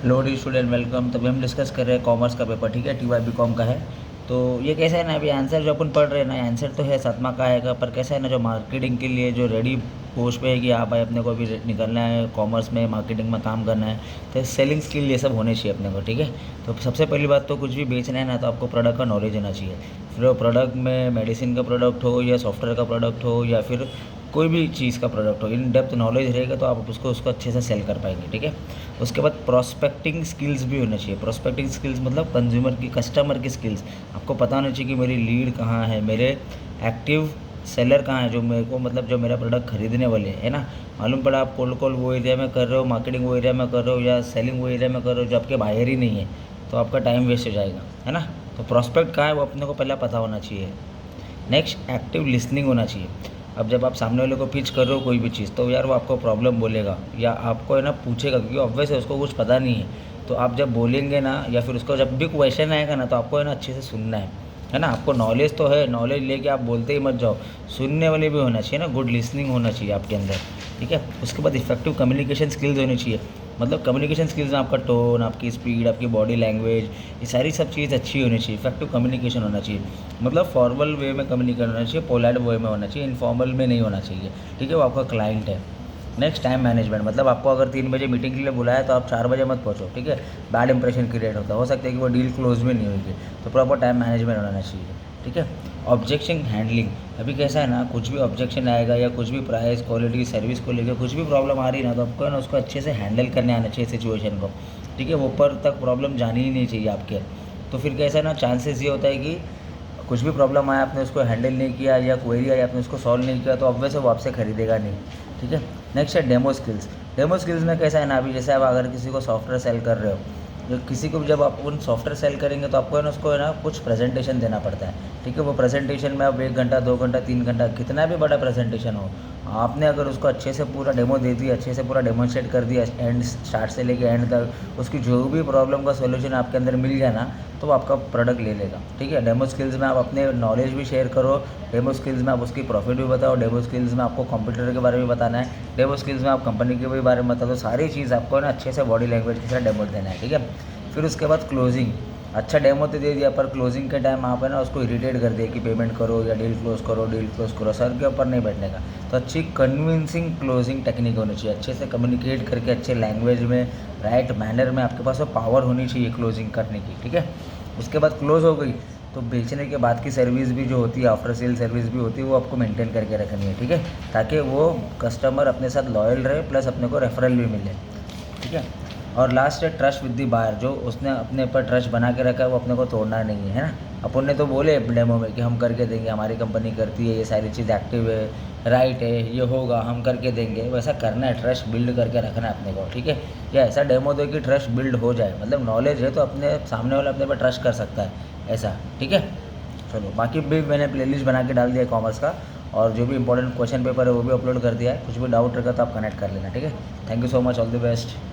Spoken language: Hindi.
Hello dear student welcome. तभी हम डिस्कस कर रहे हैं कॉमर्स का पेपर, ठीक है, TY BCom का है। तो ये कैसा है ना, अभी आंसर जो अपन पढ़ रहे हैं ना, आंसर तो है 7वां का आएगा, पर कैसा है ना, जो मार्केटिंग के लिए जो रेडी पोस्ट पे है कि हाँ भाई अपने को अभी निकलना है, कॉमर्स में मार्केटिंग में काम करना है, तो सेलिंग स्किल ये सब होने चाहिए अपने को, ठीक है। तो सबसे पहली बात तो कुछ भी बेचना है ना, तो आपको प्रोडक्ट का नॉलेज होना चाहिए। फिर वो प्रोडक्ट में मेडिसिन का प्रोडक्ट हो या सॉफ्टवेयर का प्रोडक्ट हो या फिर कोई भी चीज़ का प्रोडक्ट हो, इन डेप्थ नॉलेज रहेगा तो आप उसको अच्छे से सेल कर पाएंगे, ठीक है। उसके बाद प्रोस्पेक्टिंग स्किल्स भी होने चाहिए। प्रोस्पेक्टिंग स्किल्स मतलब कंज्यूमर की, कस्टमर की स्किल्स। आपको पता होना चाहिए कि मेरी लीड कहाँ है, मेरे एक्टिव सेलर कहाँ है, जो मेरे को मतलब जो मेरा प्रोडक्ट खरीदने वाले है ना। मालूम पड़ा आप कोल्ड कॉल वो एरिया में कर रहे हो, मार्केटिंग वो एरिया में कर रहे हो या सेलिंग वो एरिया में कर रहे हो जो आपके बाहर ही नहीं है, तो आपका टाइम वेस्ट हो जाएगा, है ना। तो प्रोस्पेक्ट कहाँ है वो अपने को पहले पता होना चाहिए। नेक्स्ट, एक्टिव लिसनिंग होना चाहिए। अब जब आप सामने वाले को पिच कर रहे हो कोई भी चीज़, तो यार वो आपको प्रॉब्लम बोलेगा या आपको है ना पूछेगा, क्योंकि ऑब्वियस है उसको कुछ पता नहीं है। तो आप जब बोलेंगे ना या फिर उसको जब भी क्वेश्चन आएगा ना, तो आपको है ना अच्छे से सुनना है ना। आपको नॉलेज तो है, नॉलेज लेके आप बोलते ही मत जाओ, सुनने वाले भी होना चाहिए ना, गुड लिसनिंग होना चाहिए आपके अंदर, ठीक है। उसके बाद इफेक्टिव कम्युनिकेशन स्किल्स होनी चाहिए। मतलब कम्युनिकेशन स्किल्स में आपका टोन, आपकी स्पीड, आपकी बॉडी लैंग्वेज, ये सारी सब चीज़ अच्छी होनी चाहिए। इफेक्टिव कम्युनिकेशन होना चाहिए, मतलब फॉर्मल वे में कम्युनिकेट होना चाहिए, पोलाइट वे में होना चाहिए, इनफॉर्मल में नहीं होना चाहिए, ठीक है। वो आपका क्लाइंट है। Next, time management. मतलब आपको अगर 3 बजे मीटिंग के लिए बुलाया तो आप 4 बजे मत पहुँचो, ठीक है। बैड इंप्रेशन क्रिएट होता है, हो सकता है कि वो डील क्लोज भी नहीं होगी। तो प्रॉपर टाइम मैनेजमेंट होना चाहिए, ठीक है। Objection handling. अभी कैसा है ना, कुछ भी ऑब्जेक्शन आएगा या कुछ भी प्राइस, क्वालिटी, सर्विस को लेकर कुछ भी प्रॉब्लम आ रही है ना, तो आपको है ना उसको अच्छे से हैंडल करने आना चाहिए सिचुएशन को, ठीक है। वो ऊपर तक प्रॉब्लम जानी ही नहीं चाहिए आपके। तो फिर कैसा है ना, चांसेस ये होता है कि कुछ भी प्रॉब्लम आया, आपने उसको हैंडल नहीं किया या क्वेरी आई आपने उसको सॉल्व नहीं किया, तो ऑब्वियस है वो आपसे खरीदेगा नहीं, ठीक है। नेक्स्ट है डेमो स्किल्स। डेमो स्किल्स में कैसा है ना, अभी जैसे आप अगर किसी को सॉफ्टवेयर सेल कर रहे हो, जो किसी को भी जब आप उन सॉफ्टवेयर सेल करेंगे तो आपको है ना उसको है ना कुछ प्रेजेंटेशन देना पड़ता है, ठीक है। वो प्रेजेंटेशन में आप 1 घंटा 2 घंटा 3 घंटा कितना भी बड़ा प्रेजेंटेशन हो, आपने अगर उसको अच्छे से पूरा डेमो दे दिया, अच्छे से पूरा डेमोन्स्ट्रेट कर दिया एंड स्टार्ट से लेके एंड तक, उसकी जो भी प्रॉब्लम का सोल्यूशन आपके अंदर मिल गया ना, तो वो आपका प्रोडक्ट ले लेगा, ठीक है। डेमो स्किल्स में आप अपने नॉलेज भी शेयर करो, डेमो स्किल्स में आप उसकी प्रॉफिट भी बताओ, डेमो स्किल्स में आपको कंप्यूटर के बारे में बताना है, डेमो स्किल्स में आप कंपनी के भी बारे में बता दो। सारी चीज़ आपको ना अच्छे से बॉडी लैंग्वेज के साथ डेमो देना है, ठीक है। फिर उसके बाद क्लोजिंग। अच्छा डेमो तो दे दिया, पर क्लोजिंग के टाइम आप है ना उसको इरिटेट कर दिया कि पेमेंट करो या डील क्लोज करो, डील क्लोज करो, सर के ऊपर नहीं बैठने का। तो अच्छी कन्विंसिंग क्लोजिंग टेक्निक होनी चाहिए, अच्छे से कम्युनिकेट करके अच्छे लैंग्वेज में, राइट मैनर में आपके पास वो पावर होनी चाहिए क्लोजिंग करने की, ठीक है। उसके बाद क्लोज हो गई, तो बेचने के बाद की सर्विस भी जो होती है, आफ्टर सेल सर्विस भी होती है, वो आपको मेंटेन करके रखनी है, ठीक है, ताकि वो कस्टमर अपने साथ लॉयल रहे, प्लस अपने को रेफरल भी मिले, ठीक है। और लास्ट है ट्रस्ट विद दी बायर। जो उसने अपने ऊपर ट्रस्ट बना के रखा है वो अपने को तोड़ना नहीं है, है ना। अपन ने तो बोले डेमो में कि हम करके देंगे, हमारी कंपनी करती है, ये सारी चीज़ एक्टिव है, राइट है, ये होगा, हम करके देंगे, वैसा करना है, ट्रस्ट बिल्ड करके रखना है अपने को, ठीक है। या ऐसा डेमो दो कि ट्रस्ट बिल्ड हो जाए, मतलब नॉलेज है तो अपने सामने वाला अपने पर ट्रस्ट कर सकता है, ऐसा, ठीक है। चलो बाकी भी मैंने प्लेलिस्ट बना के डाल दिया है कॉमर्स का, और जो भी इंपॉर्टेंट क्वेश्चन पेपर है वो भी अपलोड कर दिया है। कुछ भी डाउट रहेगा तो आप कनेक्ट कर लेना, ठीक है। Thank you so much, all the best.